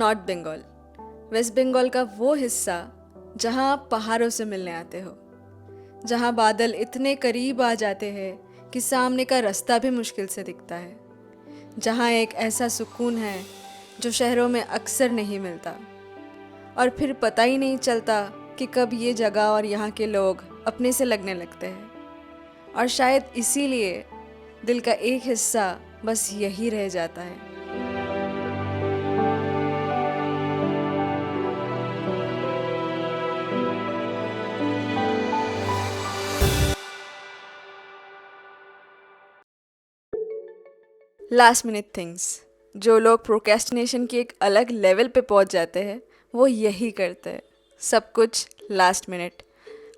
North Bengal, waste Bengal का वो हिस्सा जहां आप पहाड़ों से मिलने आते हो, जहां बादल इतने करीब आ जाते हैं कि सामने का रास्ता भी मुश्किल से दिखता है, जहां एक ऐसा सुकून है जो शहरों में अक्सर नहीं मिलता, और फिर पता ही नहीं चलता कि कब ये जगह और यहाँ के लोग अपने से लगने लगते हैं। और शायद इसीलिए दिल का एक हिस्सा बस यही रह जाता है। Last minute things. जो लोग प्रोक्रेस्टिनेशन की एक अलग लेवल पे पहुंच जाते हैं वो यही करते हैं, सब कुछ लास्ट मिनट।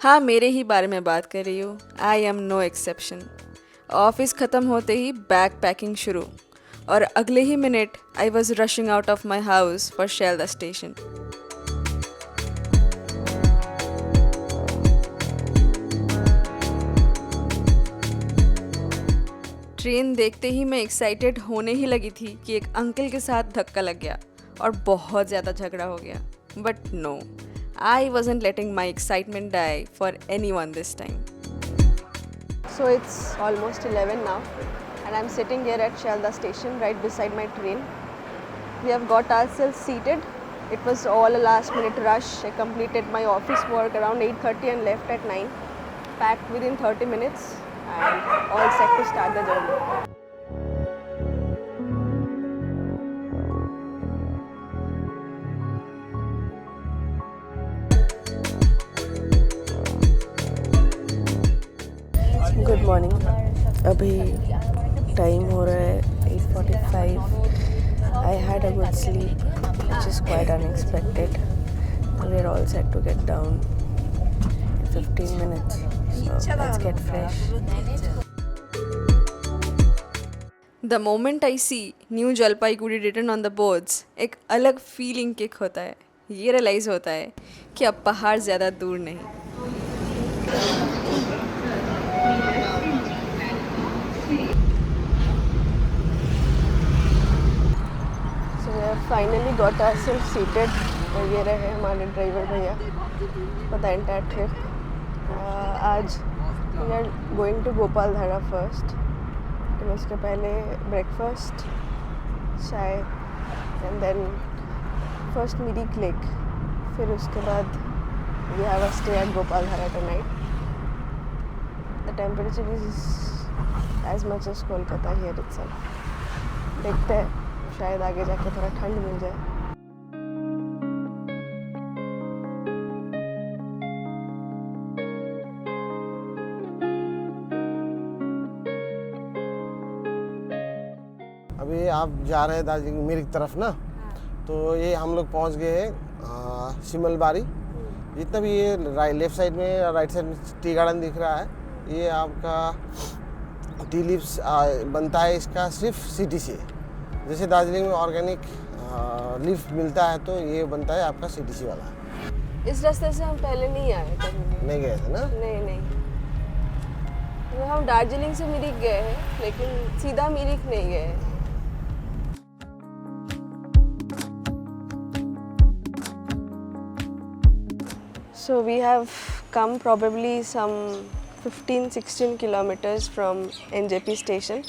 हाँ, मेरे ही बारे में बात कर रही हूँ, I am no exception. Office ख़त्म होते ही बैग पैकिंग शुरू, और अगले ही minute I was rushing out of my house for Sealdah station. Train देखते ही मैं एक्साइटेड होने ही लगी थी कि एक अंकल के साथ धक्का लग गया और बहुत ज़्यादा झगड़ा हो गया। But no, I wasn't letting my excitement die for anyone this time. So it's almost 11 now and I'm sitting here at Shelda station right beside my train. We have got ourselves seated. It was all a last minute rush. I completed my office work around 8:30 and left at 9. Packed within 30 minutes and all set to start the journey. Good morning. अभी time हो रहा है 8:45। I had a good sleep which is quite unexpected. We are all set to get down in 15 minutes, so let's get fresh. The moment I see new Jalpaiguri written on the boards, एक अलग feeling kick होता है। ये realise होता है कि अब पहाड़ ज़्यादा दूर नहीं। So we have finally got ourselves seated. और ये रहे हमारे ड्राइवर भैया for the entire trip. आज we are going to Gopaldhara first. तो उसके पहले ब्रेकफास्ट, चाय, and then first Mirik lake. फिर उसके बाद we have a stay at Gopaldhara tonight. The temperature is as much as Kolkata here itself. देखते हैं, शायद आगे जाके थोड़ा ठंड मिल जाए। अभी आप जा रहे हैं दार्जिलिंग मेरी तरफ ना, तो ये हम लोग पहुंच गए हैं शिमलबारी। जितना भी ये लेफ्ट साइड में राइट साइड में टी गार्डन दिख रहा है, ये आपका टी लीव्स बनता है इसका सिर्फ सिटी से। जैसे दार्जिलिंग में ऑर्गेनिक लीफ मिलता है, तो ये बनता है आपका सीटीसी वाला। इस रास्ते से हम पहले नहीं आए कभी। नहीं गए थे ना? नहीं, तो हम दार्जिलिंग से मिरिक गए हैं, लेकिन सीधा मिरिक नहीं गए। So we have come probably some 15-16 kilometers from NJP station,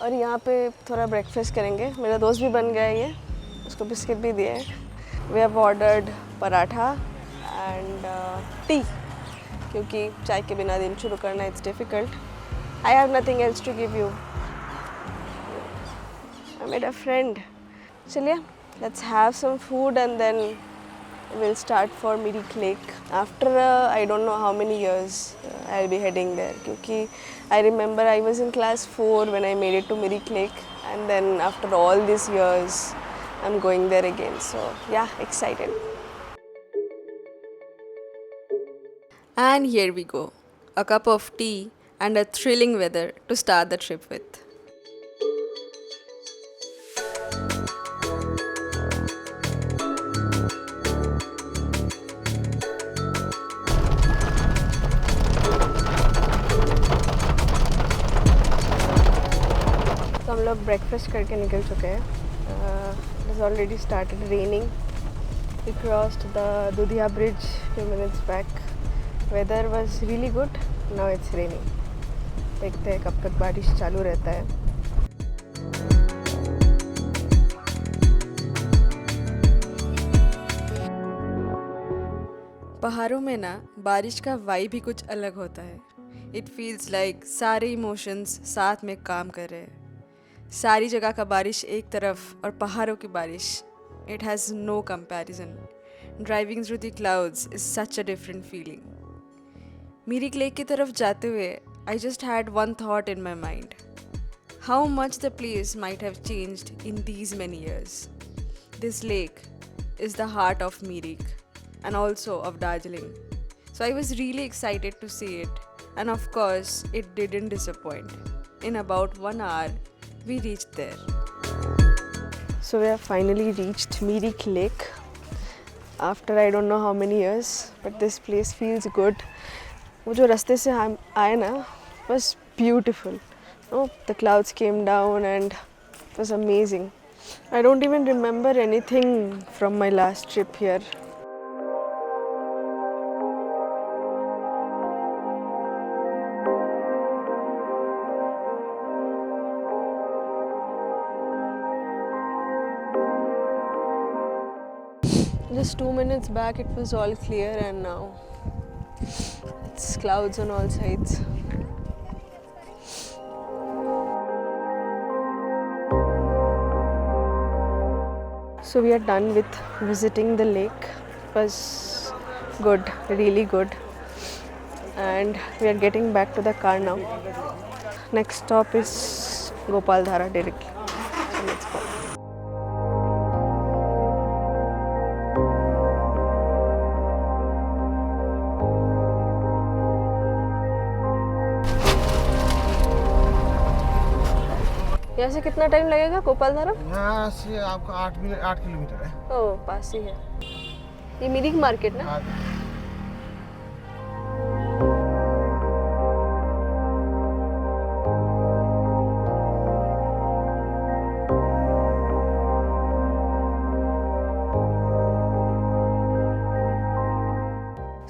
और यहाँ पे थोड़ा ब्रेकफास्ट करेंगे। मेरा दोस्त भी बन गया है, ये उसको बिस्किट भी दिए हैं। We have ordered paratha and tea, क्योंकि चाय के बिना दिन शुरू करना it's difficult. I have nothing else to give you. I made a friend. चलिए, let's have some food and then we'll start for Mirik Lake. After I don't know how many years I'll be heading there, क्योंकि I remember I was in class 4 when I made it to Mirik Lake, and then after all these years I'm going there again. So yeah, excited. And here we go, a cup of tea and a thrilling weather to start the trip with. हम लोग breakfast करके निकल चुके हैं। has already started raining. We crossed the Dudhiya bridge few minutes back. Weather was really good. Now it's raining. देखते हैं कब तक बारिश चालू रहता है. पहाड़ों में ना बारिश का वाइब भी कुछ अलग होता है. इट फील्स लाइक सारे इमोशंस साथ में काम कर रहे हैं. सारी जगह का बारिश एक तरफ और पहाड़ों की बारिश, it has no comparison. Driving through the clouds is such a different feeling. Mirik lake की तरफ जाते हुए I just had one thought in my mind. How much the place might have changed in these many years. This lake is the heart of Mirik and also of Darjeeling. So I was really excited to see it, and of course it didn't disappoint. In about 1 hour we reached there. So we have finally reached Mirik Lake after I don't know how many years, but this place feels good. वो जो रास्ते से हम आए ना was beautiful. Oh, the clouds came down and it was amazing. I don't even remember anything from my last trip here. Just 2 minutes back it was all clear and now it's clouds on all sides. So we are done with visiting the lake. It was good, really good. And we are getting back to the car now. Next stop is Gopal Dhara directly. So let's go. यहाँ से कितना time लगेगा गोपालधारा? यहाँ से आपका 8 kilometre है. ओह, पास ही है. ये मिरिक मार्केट ना?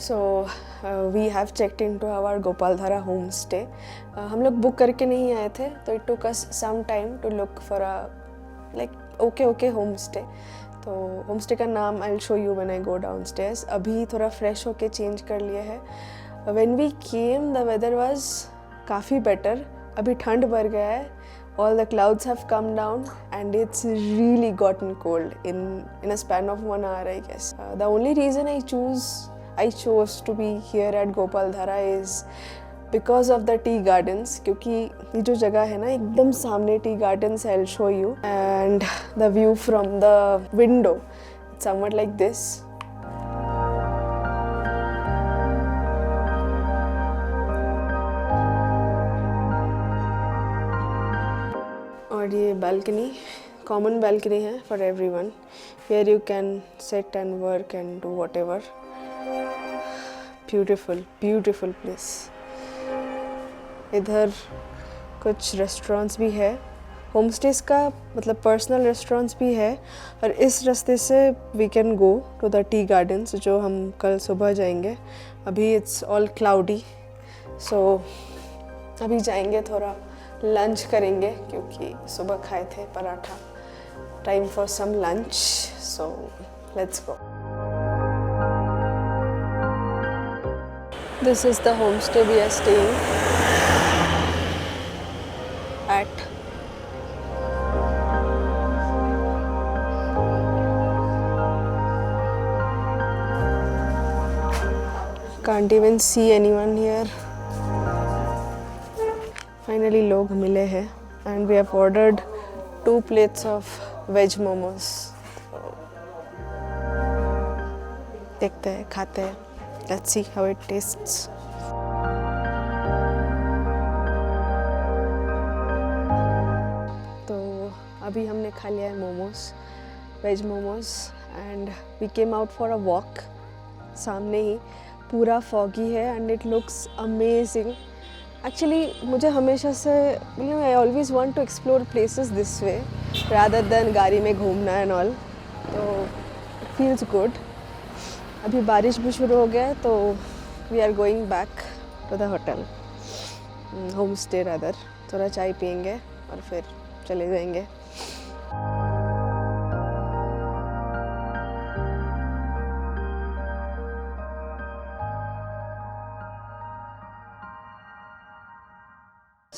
So we have checked into our Gopaldhara homestay. हम लोग बुक करके नहीं आए थे, तो it took us some time to look for a like okay homestay. तो homestay का नाम I'll show you when I go downstairs. अभी थोड़ा fresh होके change कर लिए है. When we came the weather was काफ़ी better. अभी ठंड बढ़ गया है. All the clouds have come down and it's really gotten cold in a span of 1 hour, I guess. The only reason I chose to be here at Gopaldhara is because of the tea gardens. क्योंकि ये जो जगह है ना एकदम सामने tea gardens है, I'll show you. And the view from the window, it's somewhat like this. और ये balcony, common balcony है for everyone. Here you can sit and work and do whatever. Beautiful place. इधर कुछ restaurants भी है. Home stage का मतलब personal restaurants भी है. और इस रास्ते से we can go to the tea gardens जो हम कल सुबह जाएंगे. अभी इट्स ऑल क्लाउडी, सो अभी जाएंगे, थोड़ा लंच करेंगे क्योंकि सुबह खाए थे पराठा. Time for some lunch, so let's go. This is the homestay we are staying at. Can't even see anyone here. Finally लोग मिले हैं and we have ordered 2 plates of veg momos. देखते हैं, खाते हैं. Let's see how it tastes. तो अभी हमने खा लिया है momos, veg momos, and we came out for a walk. सामने ही पूरा फॉगी है and it looks amazing. Actually मुझे हमेशा से I always want to explore places this way rather than गाड़ी में घूमना एंड ऑल, तो इट फील्स गुड। अभी बारिश भी शुरू हो गया है तो we are going back to the hotel, homestay rather. थोड़ा चाय पियेंगे और फिर चले जाएंगे।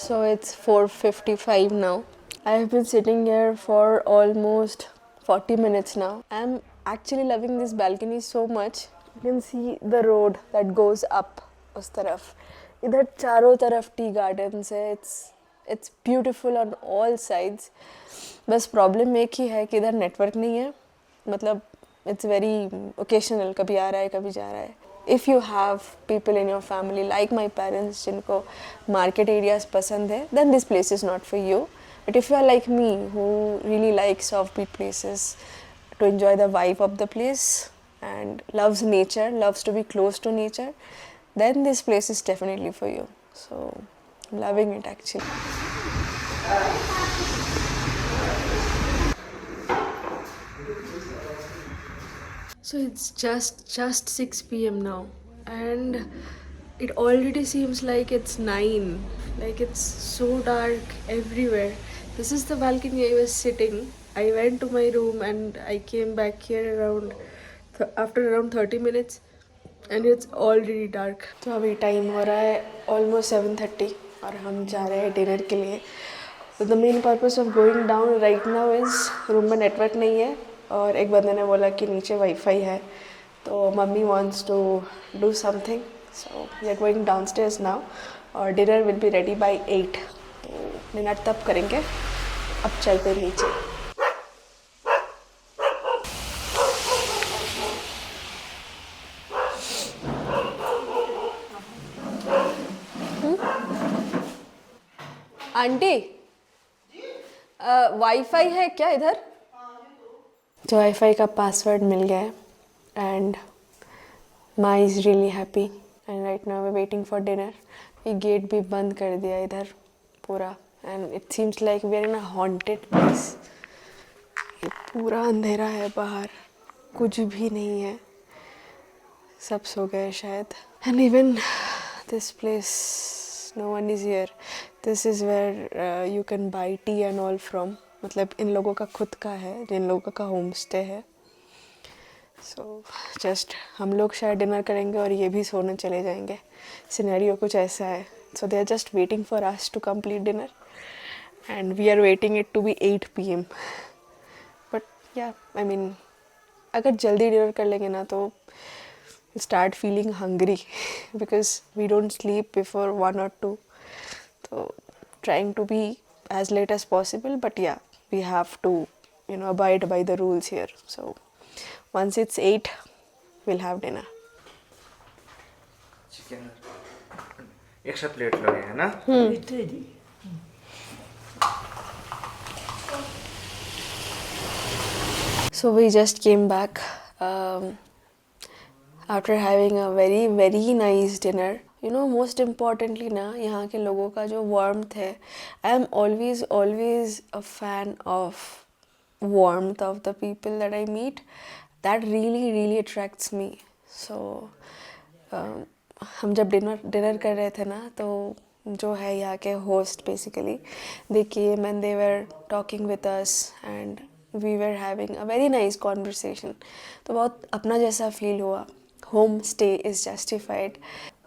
So it's 4:55 now. I have been sitting here for almost 40 minutes now. I'm actually loving this balcony so much. You can see the road that goes up उस तरफ। इधर चारों तरफ टी गार्डन्स है। It's beautiful on all sides. बस problem एक ही है कि इधर नेटवर्क नहीं है, मतलब it's very occasional, कभी आ रहा है कभी जा रहा है। If you have people in your family like my parents जिनको market areas पसंद है, then this place is not for you. But if you are like me who really likes offbeat places to enjoy the vibe of the place and loves nature, loves to be close to nature, then this place is definitely for you. So I'm loving it actually. So it's just 6 p.m. now and it already seems like it's 9. Like it's so dark everywhere. This is the balcony I was sitting. I went to my room and I came back here after around 30 minutes and it's already dark. तो अभी time हो रहा है almost 7:30 और हम जा रहे हैं डिनर के लिए। The main purpose of going down right now is room में नेटवर्क नहीं है और एक बंदे ने बोला कि नीचे वाईफाई है, तो mummy wants to do something, so we are going downstairs now और dinner will be ready by 8, तो डिनर तब करेंगे। अब चलते नीचे। आंटी वाईफाई है क्या इधर? तो वाईफाई का पासवर्ड मिल गया है and my is really happy and right now we waiting for dinner. ये गेट भी बंद कर दिया इधर पूरा and it seems like we are in a haunted place. ये पूरा अंधेरा है बाहर, कुछ भी नहीं है, सब सो गए शायद। And even this place no one is here. This is where you can buy tea and all from. मतलब इन लोगों का खुद का है, जिन लोगों का होम स्टे है। सो जस्ट हम लोग शायद डिनर करेंगे और ये भी सोने चले जाएंगे। सिनेरियो कुछ ऐसा है। So they are just waiting for us to complete dinner and we are waiting it to be 8 PM। But yeah I mean अगर जल्दी डिनर कर लेंगे ना तो start feeling hungry because we don't sleep before 1 or 2, so trying to be as late as possible, but yeah, we have to abide by the rules here. So once it's 8 we'll have dinner. Chicken extra plate लोगे है ना? So we just came back after having a very very nice dinner. Most importantly ना, यहाँ के लोगों का जो warmth है, I am always a fan of warmth of the people that I meet. That really attracts me. So हम जब dinner कर रहे थे ना, तो जो है यहाँ के host basically, they came and they were talking with us and we were having a very nice conversation. तो बहुत अपना जैसा feel हुआ। Home stay is justified.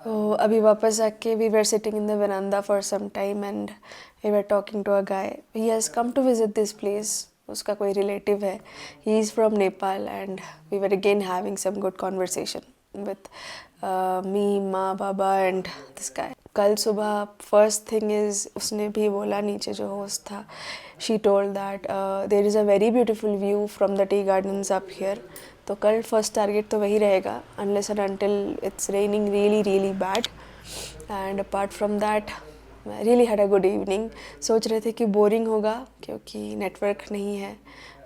So अभी वापस आके we were sitting in the veranda for some time and we were talking to a guy. He has come to visit this place. उसका कोई relative है. He is from Nepal and we were again having some good conversation with me, माँ, बाबा and this guy. कल सुबह first thing is उसने भी बोला, नीचे जो host था, she told that there is a very beautiful view from the tea gardens up here. तो कल फर्स्ट टारगेट तो वही रहेगा unless and until it's raining really bad. And apart from that I really had a good evening. सोच रहे थे कि boring होगा क्योंकि नेटवर्क नहीं है,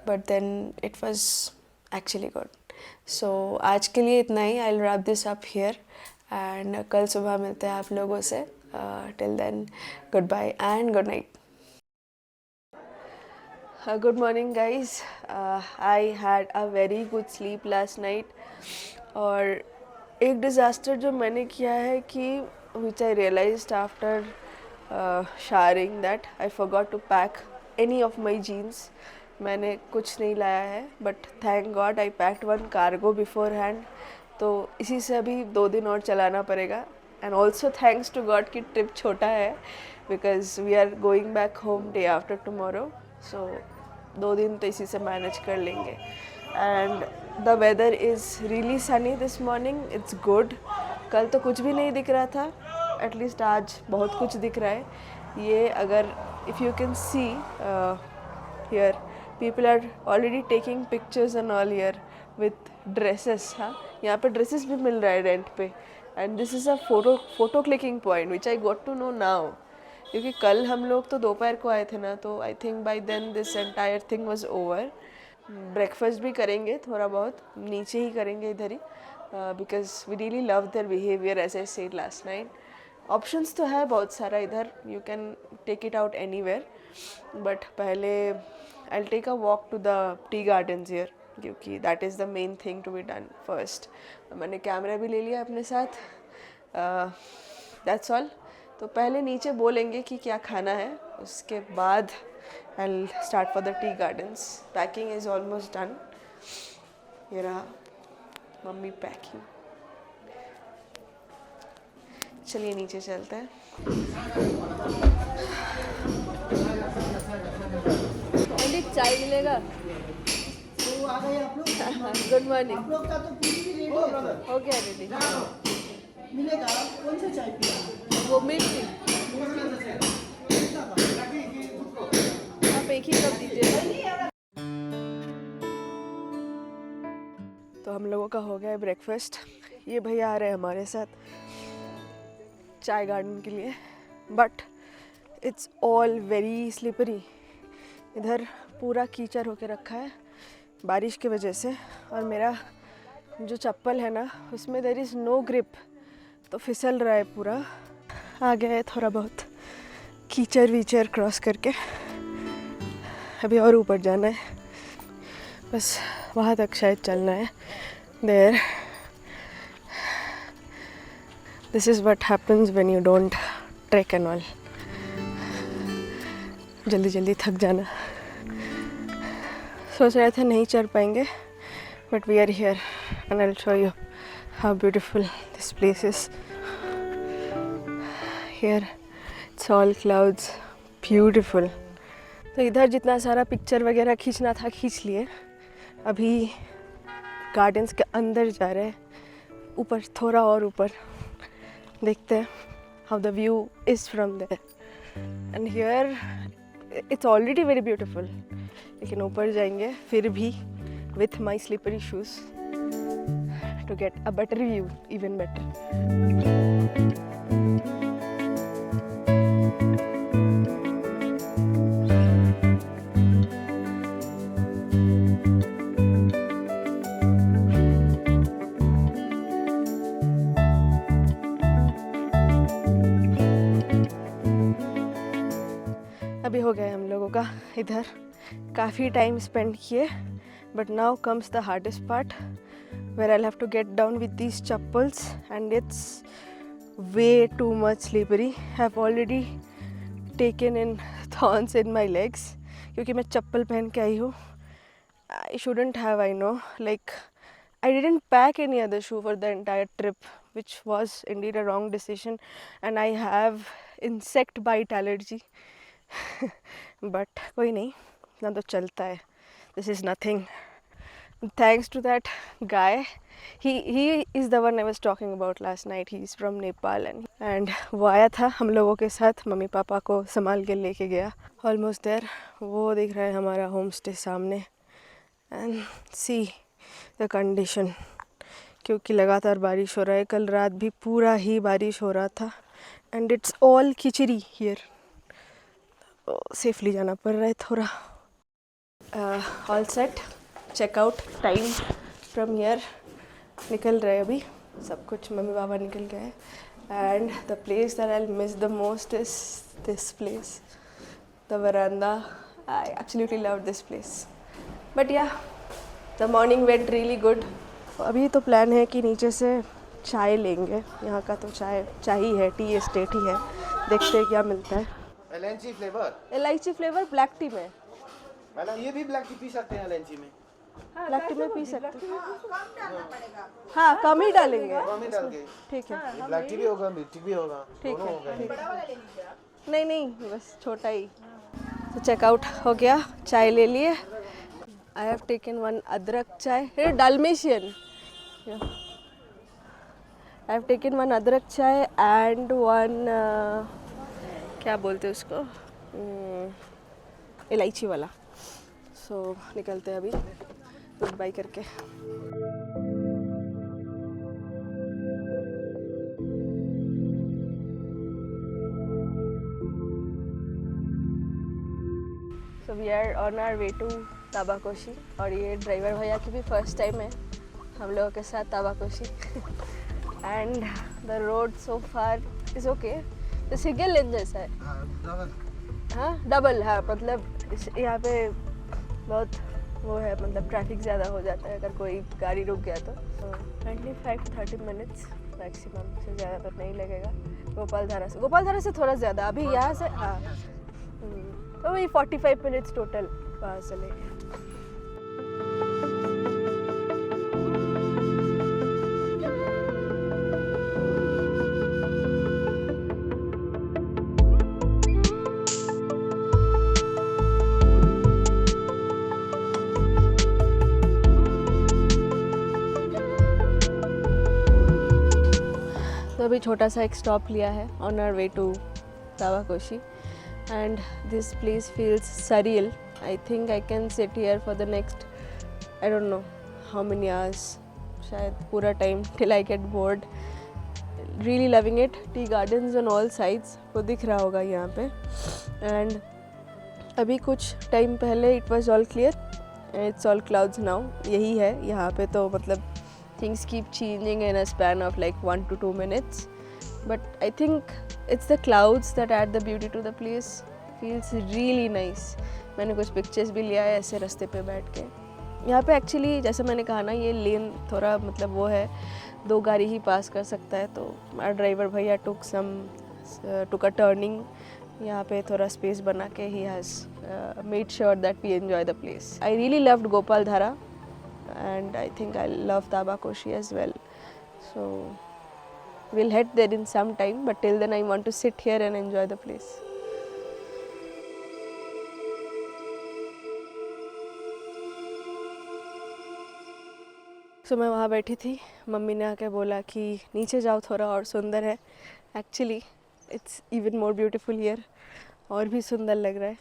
but then it was actually good. So आज के लिए इतना ही. I'll wrap this up here and कल सुबह मिलते हैं आप लोगों से Till then, goodbye and good night. Good morning guys. I had a very good sleep last night. और एक डिज़ास्टर जो मैंने किया है कि which I realized after showering that I forgot to pack any of my jeans. मैंने कुछ नहीं लाया है, but thank God I packed one cargo beforehand. तो इसी से अभी 2 दिन और चलाना पड़ेगा. And also thanks to God कि ट्रिप छोटा है because we are going back home day after tomorrow. So 2 दिन तो इसी से मैनेज कर लेंगे. And the weather is really sunny this morning. It's good. कल तो कुछ भी नहीं दिख रहा था. At least आज बहुत कुछ दिख रहा है. ये अगर if you can see here people are already taking pictures and all here with dresses. हाँ, यहाँ पे dresses भी मिल रहा है रेंट पे. And this is a photo clicking point which I got to know now. क्योंकि कल हम लोग तो दोपहर को आए थे ना, तो I think by then this entire thing was over. Breakfast भी करेंगे थोड़ा बहुत, नीचे ही करेंगे इधर ही, because we really love their behaviour as I said last night. Options तो है बहुत सारा इधर, you can take it out anywhere, but पहले I will take a walk to the tea gardens here, क्योंकि that is the main thing to be done first. मैंने camera भी ले लिया अपने साथ. That's all. तो पहले नीचे बोलेंगे कि क्या खाना है, उसके बाद I will start for the tea gardens. Packing is almost done. ये रहा मम्मी पैकिंग. चलिए नीचे चलते हैं. चाय मिलेगा? Good morning. हो गया रेडी. मिलेगा. कौन सा चाय पिया? वो मिल्क टी. आप एक ही कप दीजिए. तो हम लोगों का हो गया है ब्रेकफास्ट. ये भैया आ रहे हैं हमारे साथ चाय गार्डन के लिए, but it's all very slippery. इधर पूरा कीचड़ होके रखा है बारिश की वजह से, और मेरा जो चप्पल है ना उसमें देयर इज़ नो ग्रिप, तो फिसल रहा है पूरा. आ गया है थोड़ा बहुत कीचड़ वीचड़ क्रॉस करके. अभी और ऊपर जाना है, बस वहाँ तक शायद चलना है. There this is what happens when you don't trek and all. जल्दी जल्दी थक जाना. सोच रहे थे नहीं चढ़ पाएंगे, but we are here and I will show you how beautiful this place is. Here it's all clouds, beautiful. तो इधर जितना सारा पिक्चर वगैरह खींचना था खींच लिए. अभी गार्डन्स के अंदर जा रहे हैं, ऊपर थोड़ा और ऊपर देखते हैं how the view is from there. And here it's already very beautiful, लेकिन ऊपर जाएंगे फिर भी with my slippery shoes to get a better view, even better. अभी हो गया हम लोगों का इधर काफ़ी टाइम स्पेंड किए, but now comes the hardest part where I have to get down with these chappals and it's way too much slippery. I have already taken in thorns in my legs, क्योंकि मैं चप्पल पहन के आई हूँ. I shouldn't have, I know, like I didn't pack any other shoe for the entire trip, which was indeed a wrong decision, and I have insect bite allergy. But कोई नहीं, ना तो चलता है. This is nothing. Thanks to that guy. He is the one I was talking about last night. He is from Nepal and वो आया था हम लोगों के साथ, मम्मी पापा को संभाल के लेके गया. Almost there. वो दिख रहा है हमारा होम स्टे सामने. And see the condition, क्योंकि लगातार बारिश हो रहा है. कल रात भी पूरा ही बारिश हो रहा था and it's all khichdi here. Safely जाना पड़ रहा है थोड़ा. All set, checkout time from here. निकल रहे अभी सब कुछ, मम्मी पापा निकल गए And the place that I'll miss the most is this place, the veranda. I absolutely loved this place. But yeah, the morning went really good. अभी तो plan है कि नीचे से चाय लेंगे. यहाँ का तो चाय ही है, टी एस्टेट ही है. देखते हैं क्या मिलता है. इलायची फ्लेवर. इलायची फ्लेवर ब्लैक टी में. मैडम ये भी ब्लैक टी पी सकते हैं इलायची में. ब्लैक टी में पी सकते हैं. हाँ कम ही डालेंगे. कम ही डाल के. ठीक है. ये ब्लैक टी भी होगा, मिर्ची भी होगा. ठीक दोनों है, होगा. ठीक. नहीं बस छोटा ही. तो चेकआउट हो गया, चाय ले लिए. आई हैव टेकन वन अदरक चाय. ये Dalmatian. I have taken one अदरक चाय एंड वन क्या बोलते हैं उसको, इलायची वाला. सो निकलते हैं अभी गुड बाय करके. So we are on our way to Tabakoshi. और ये ड्राइवर भैया की भी फर्स्ट टाइम है हम लोगों के साथ Tabakoshi. And the road so far is okay. तो सिंगल लेन जैसा है. हाँ डबल. हाँ मतलब यहाँ पे बहुत वो है, मतलब ट्रैफिक ज़्यादा हो जाता है अगर कोई गाड़ी रुक गया तो. 25-30 मिनट्स मैक्सिमम, से ज़्यादा तो नहीं लगेगा. गोपालधारा से थोड़ा ज़्यादा. अभी यहाँ से हाँ तो वही 45 मिनट्स टोटल वहाँ से लेंगे. तो अभी छोटा सा एक स्टॉप लिया है on our way to Tabakoshi. And this place feels surreal. I think I can sit here for the next I don't know how many hours, शायद पूरा time till I get bored. Really loving it. Tea gardens on all sides वो दिख रहा होगा यहाँ पे. And अभी कुछ टाइम पहले it was all clear, it's all clouds now. यही है यहाँ पे तो मतलब things keep changing in a span of like 1 to 2 minutes, but I think it's the clouds that add the beauty to the place. Feels really nice. मैंने कुछ pictures भी लिया है ऐसे रास्ते पे बैठ के. यहाँ पे एक्चुअली जैसे मैंने कहा ना, ये लेन थोड़ा मतलब वो है, 2 गाड़ी ही पास कर सकता है. तो हमारा ड्राइवर भैया टुक अ टर्निंग. यहाँ पे थोड़ा स्पेस बना के ही has made sure that we enjoy the place. I really loved Gopaldhara and I think I love Tabakoshi as well. So we'll head there in some time, but till then I want to sit here and enjoy the place. So मैं वहाँ बैठी थी, mummy ने आके बोला कि नीचे जाओ थोड़ा और सुंदर है. Actually it's even more beautiful here. और भी सुंदर लग रहा है.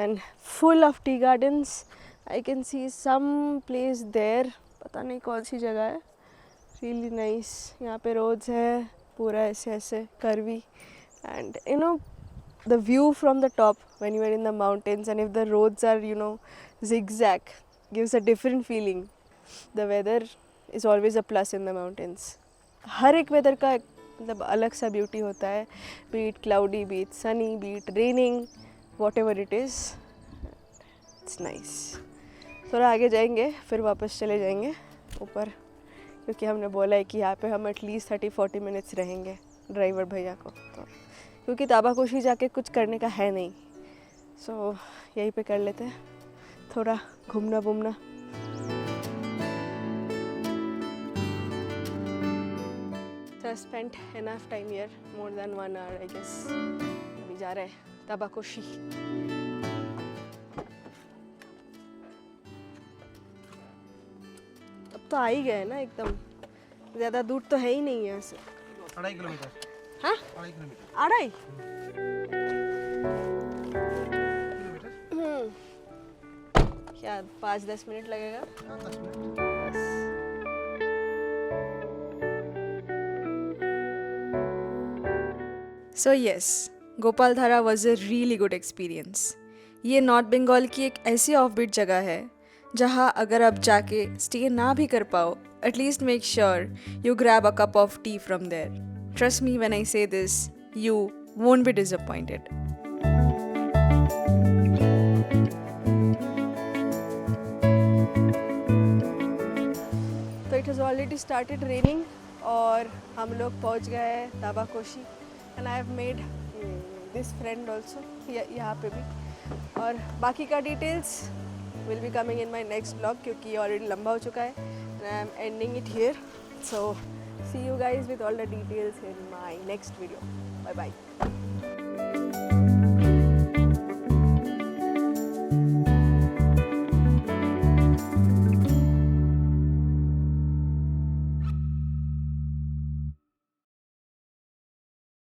And full of tea gardens. I can see some place there. पता नहीं कौन सी जगह है. Really nice. यहाँ पे roads है पूरा ऐसे curvy. And you know the view from the top when you are in the mountains, and if the roads are zigzag, gives a different feeling. The weather is always a plus in the mountains. हर एक weather का मतलब अलग सा beauty होता है. Be it cloudy, be it sunny, be it raining, whatever it is, it's nice. थोड़ा आगे जाएंगे फिर वापस चले जाएंगे ऊपर, क्योंकि हमने बोला है कि यहाँ पे हम एटलीस्ट 30-40 मिनट्स रहेंगे ड्राइवर भैया को. तो क्योंकि ताबाकोशी जाके कुछ करने का है नहीं, सो यहीं पे कर लेते हैं थोड़ा घूमना घूमना. So I spent enough time here, more than 1 hour I guess. अभी जा रहे हैं ताबाकोशी. तो आ ही गए ना एकदम, ज़्यादा दूर तो है ही नहीं है यहाँ से. 2.5 किलोमीटर. हाँ 2.5 किलोमीटर. 2.5 क्या 5-10 मिनट लगेगा. 10 minute. So yes, Gopaldhara was a really good experience. ये नॉर्थ बंगाल की एक ऐसी ऑफबीट जगह है जहाँ अगर आप जाके स्टे ना भी कर पाओ, at least make sure you grab a cup of tea from there. Trust me when I say this, you won't be disappointed. तो it has already started raining और हम लोग पहुंच गए हैं Tabakoshi and I have made this friend also यहाँ पे भी. और बाकी का details will be coming in my next blog क्योंकि ऑलरेडी लंबा हो चुका है and I am ending it here. So see you guys with all the details in my next video. Bye bye.